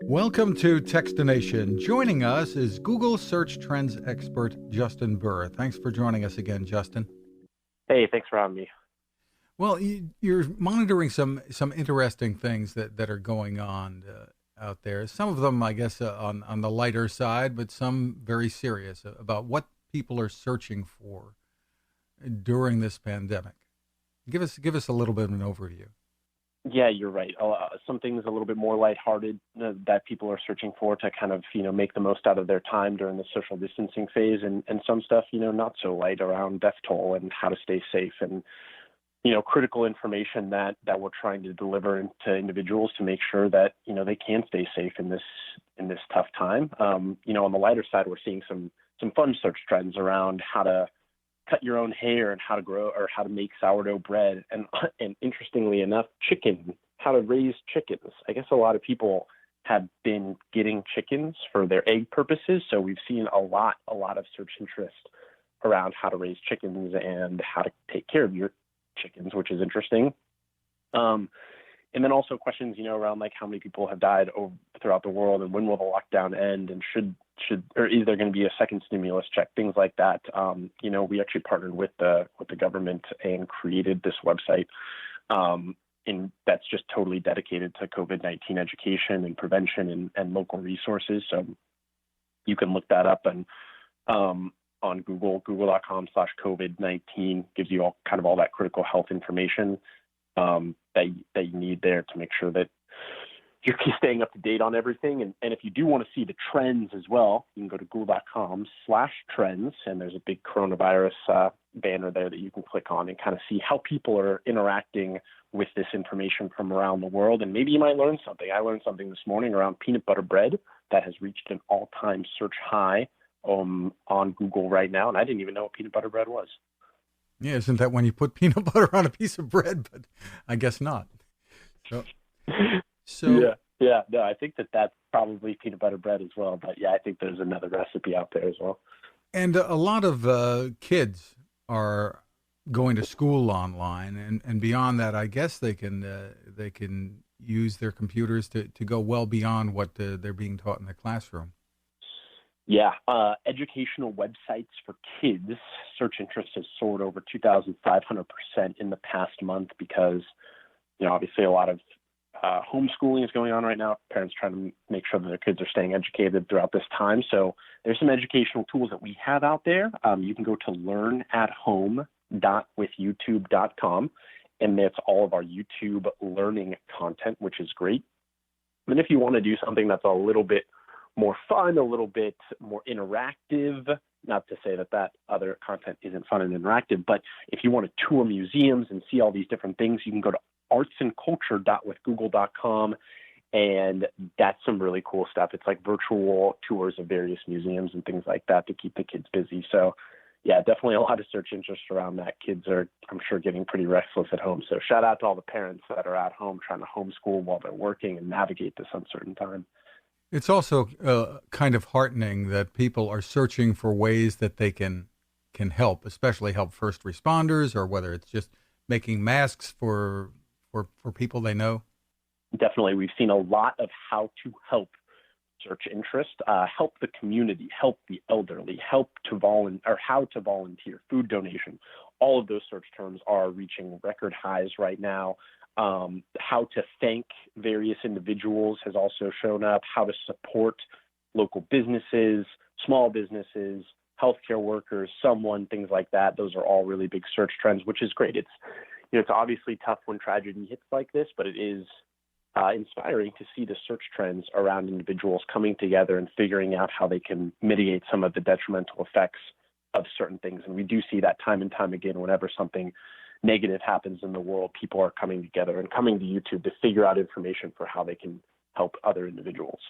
Welcome to Techstination. Joining us is Google search trends expert Justin Burr. Thanks for joining us again, Justin. Hey, thanks for having me. Well, you're monitoring some interesting things that are going on out there. Some of them, I guess, on the lighter side, but some very serious about what people are searching for during this pandemic. Give us a little bit of an overview. Yeah, you're right. Some things a little bit more lighthearted that people are searching for to kind of, make the most out of their time during the social distancing phase, and some stuff, not so light around death toll and how to stay safe and, critical information that we're trying to deliver to individuals to make sure that, they can stay safe in this tough time. On the lighter side, we're seeing some fun search trends around how to cut your own hair and how to grow or how to make sourdough bread. And interestingly enough, how to raise chickens. I guess a lot of people have been getting chickens for their egg purposes. So we've seen a lot of search interest around how to raise chickens and how to take care of your chickens, which is interesting. And then also questions, around like how many people have died throughout the world and when will the lockdown end and should or is there going to be a second stimulus check, things like that. We actually partnered with the government and created this website, and that's just totally dedicated to COVID-19 education and prevention and local resources. So you can look that up and on google.com/COVID-19 gives you all that critical health information that you need there to make sure that you're staying up to date on everything. And if you do want to see the trends as well, you can go to google.com/trends, and there's a big coronavirus banner there that you can click on and kind of see how people are interacting with this information from around the world. And maybe you might learn something. I learned something this morning around peanut butter bread that has reached an all-time search high on Google right now, and I didn't even know what peanut butter bread was. Yeah, isn't that when you put peanut butter on a piece of bread? But I guess not. So yeah, no, I think that's probably peanut butter bread as well. But yeah, I think there's another recipe out there as well. And a lot of kids are going to school online, and beyond that, I guess they can use their computers to go well beyond what they're being taught in the classroom. Yeah, educational websites for kids, search interest has soared over 2,500% in the past month because, obviously a lot of homeschooling is going on right now. Parents trying to make sure that their kids are staying educated throughout this time. So there's some educational tools that we have out there. You can go to learnathome.withyoutube.com, and that's all of our YouTube learning content, which is great. And if you want to do something that's a little bit more fun, a little bit more interactive, not to say that other content isn't fun and interactive, but if you want to tour museums and see all these different things, you can go to artsandculture.withgoogle.com, and that's some really cool stuff. It's like virtual tours of various museums and things like that to keep the kids busy. So yeah, definitely a lot of search interest around that. Kids are, I'm sure, getting pretty restless at home. So shout out to all the parents that are at home trying to homeschool while they're working and navigate this uncertain time. It's also kind of heartening that people are searching for ways that they can help, especially help first responders, or whether it's just making masks for people they know. Definitely. We've seen a lot of how to help search interest, help the community, help the elderly, how to volunteer, food donation. All of those search terms are reaching record highs right now. How to thank various individuals has also shown up, how to support local businesses, small businesses, healthcare workers, things like that. Those are all really big search trends, which is great. It's obviously tough when tragedy hits like this, but it is inspiring to see the search trends around individuals coming together and figuring out how they can mitigate some of the detrimental effects of certain things. And we do see that time and time again. Whenever something negative happens in the world, people are coming together and coming to YouTube to figure out information for how they can help other individuals.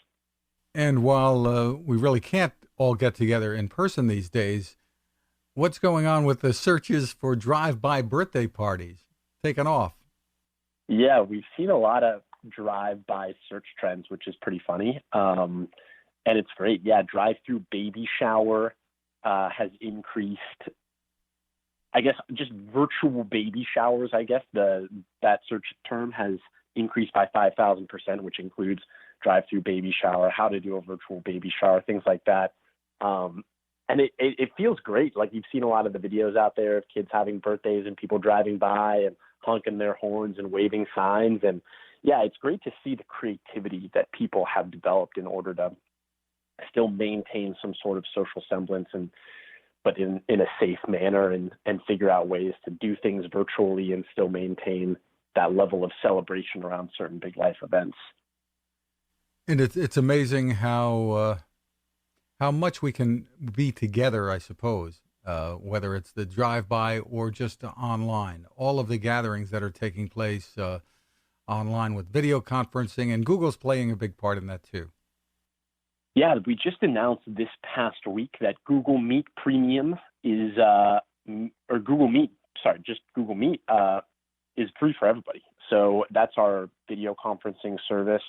And while we really can't all get together in person these days, what's going on with the searches for drive-by birthday parties? Taken off. Yeah, we've seen a lot of drive-by search trends, which is pretty funny. And it's great. Yeah, drive-through baby shower has increased. I guess just virtual baby showers, that search term has increased by 5,000%, which includes drive-through baby shower, how to do a virtual baby shower, things like that. And it feels great. Like, you've seen a lot of the videos out there of kids having birthdays and people driving by and honking their horns and waving signs. And yeah, it's great to see the creativity that people have developed in order to still maintain some sort of social semblance, but in a safe manner, and figure out ways to do things virtually and still maintain that level of celebration around certain big life events. And it's amazing how much we can be together, I suppose, whether it's the drive-by or just online. All of the gatherings that are taking place online with video conferencing, and Google's playing a big part in that too. Yeah, we just announced this past week that Google Meet Premium is, or Google Meet, just Google Meet is free for everybody. So that's our video conferencing service.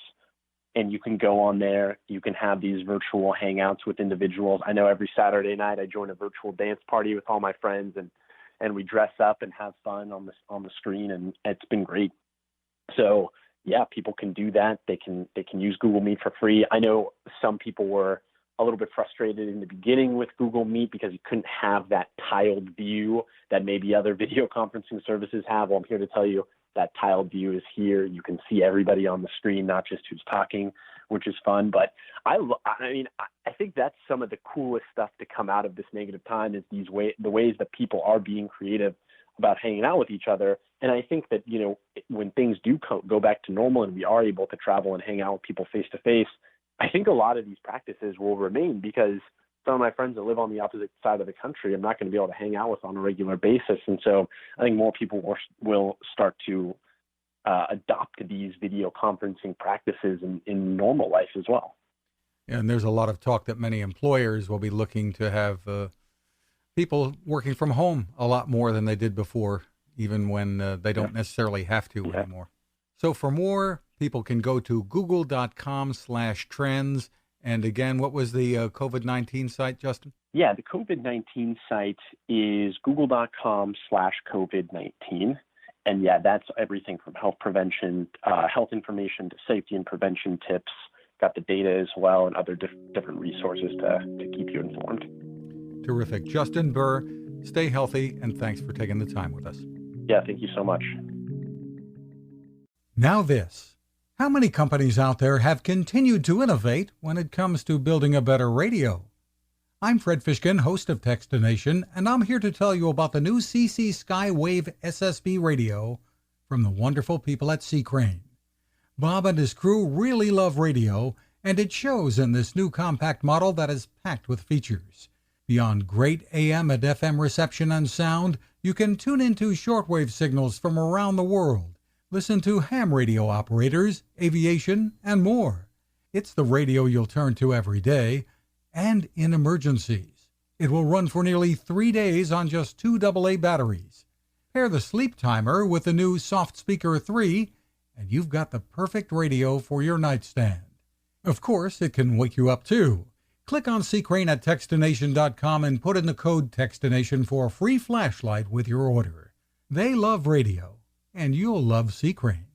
And you can go on there. You can have these virtual hangouts with individuals. I know every Saturday night I join a virtual dance party with all my friends, and we dress up and have fun on the screen, and it's been great. So yeah, people can do that. They can use Google Meet for free. I know some people were a little bit frustrated in the beginning with Google Meet because you couldn't have that tiled view that maybe other video conferencing services have. Well, I'm here to tell you that tiled view is here. You can see everybody on the screen, not just who's talking, which is fun. But I think that's some of the coolest stuff to come out of this negative time, is the ways that people are being creative about hanging out with each other. And I think that, when things do go back to normal and we are able to travel and hang out with people face to face, I think a lot of these practices will remain, because some of my friends that live on the opposite side of the country, I'm not going to be able to hang out with on a regular basis. And so I think more people will start to adopt these video conferencing practices in normal life as well. And there's a lot of talk that many employers will be looking to have people working from home a lot more than they did before, even when they don't necessarily have to anymore. So for more, people can go to google.com/trends. And again, what was the COVID-19 site, Justin? Yeah, the COVID-19 site is google.com/COVID-19. And yeah, that's everything from health prevention, health information, to safety and prevention tips. Got the data as well, and other different resources to keep you informed. Terrific. Justin Burr, stay healthy, and thanks for taking the time with us. Yeah, thank you so much. Now this. How many companies out there have continued to innovate when it comes to building a better radio? I'm Fred Fishkin, host of Techstination, and I'm here to tell you about the new CC Skywave SSB radio from the wonderful people at C. Crane. Bob and his crew really love radio, and it shows in this new compact model that is packed with features. Beyond great AM and FM reception and sound, you can tune into shortwave signals from around the world, listen to ham radio operators, aviation, and more. It's the radio you'll turn to every day, and in emergencies. It will run for nearly 3 days on just 2 AA batteries. Pair the sleep timer with the new Soft Speaker 3, and you've got the perfect radio for your nightstand. Of course, it can wake you up too. Click on C. Crane at Techstination.com and put in the code Techstination for a free flashlight with your order. They love radio, and you'll love C. Crane.